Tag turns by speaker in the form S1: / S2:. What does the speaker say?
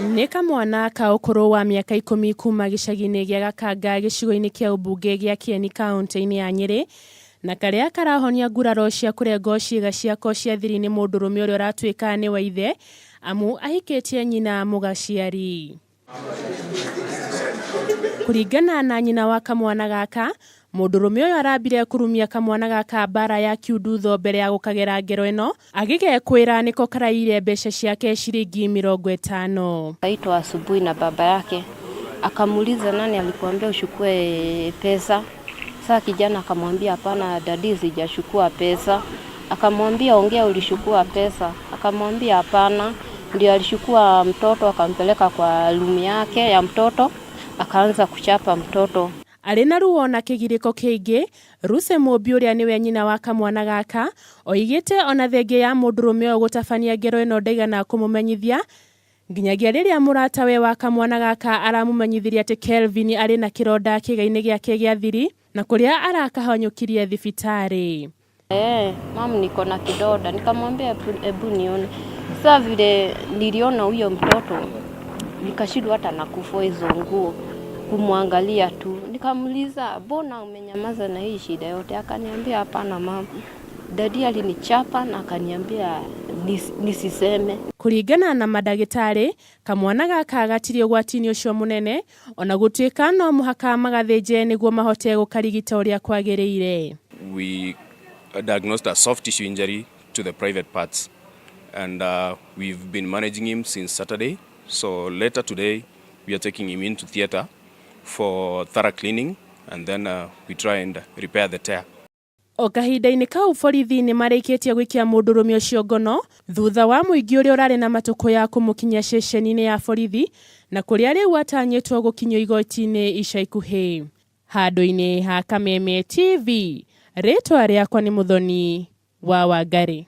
S1: Nĩ kamwana ka ũkũrũ wa mĩaka 10 kuma gĩcagi-inĩ gĩa Gakanga gĩcigo-inĩ kĩa ũmbunge gĩa Kieni kaunti-inĩ ya Nyeri, na karĩa karahonia nguraro cia kũrengwo ciĩga ciako cia thiri nĩ mũndũrũme ũrĩa ũratuĩka nĩ wa ithe amu ahikĩtie nyina mũgaciari. Kũringana na nyina wa kamwana gaka, mũndũrũme ũyũ arambire kurumia kamwana gaka mbara ya kiundutho mbere ya gũkagera ngero ĩno, agĩgekwĩra nĩko karaire mbeca ciake shilingi 50.
S2: Kaitwa asubuhi na baba yake, akamuuliza nani alikuambia uchukue pesa. Sasa kijana akamwambia hapana dadi, sijachukua pesa. Akamwambia ongea, ulichukua pesa? Akamwambia hapana. Ndio alichukua mtoto akampeleka kwa room yake ya mtoto, akaanza kuchapa mtoto.
S1: Arĩ na ruo na kĩgirĩko kĩingĩ, Ruse Mũmbi ũrĩa nĩwe nyina wa kamwana gaka, oigĩte ona thengia ya mũndũrũme ũyũ gũtabania ngero ĩno ndaigana kũmũmenyithia, nginyagia rĩrĩa mũratawe wa kamwana gaka aramũmenyithirie atĩ Kelvin arĩ na kĩronda kĩga-inĩ gĩake gĩa thiri, na kũrĩa arakahonyokirie thibitarĩ.
S2: Mama niko na kidonda, nikamwambia ebu nione. Sasa vile niliona huyo mtoto, nikashindwa hata na kufua hizo nguo, kumwangalia tu. Nikamuuliza, "Mbona umenyamaza na hii shida yote?" Akaniambia, "Hapana mama. Dadi alinichapa na akaniambia nisiseme."
S1: Kũringana na mandagĩtarĩ, kamwana gaka gatirĩ ũgwati-inĩ ũcio mũnene, ona gũtuĩka no mũhaka magathĩnje nĩguo mahote gũkarigita ũrĩa kwagĩrĩire.
S3: We diagnosed a soft tissue injury to the private parts, and we've been managing him since Saturday. So later today we are taking him into theater for thorough cleaning, and then we try and repair the tear.
S1: O kahinda-inĩ kau borithi nĩ marĩkĩtie gũikia mũndũrũme ũcio ngono thutha wa mũingĩ ũrĩa ũrarĩ na matũkũ ya kũmũkinyia ceceni-inĩ ya borithi, na kũrĩa rĩu atanyĩtwo gũkinyio igoti-inĩ ica ikuhĩ. Handũ-inĩ ha Kameme TV, rĩtwa rĩakwa nĩ Mũthoni wa Wangari.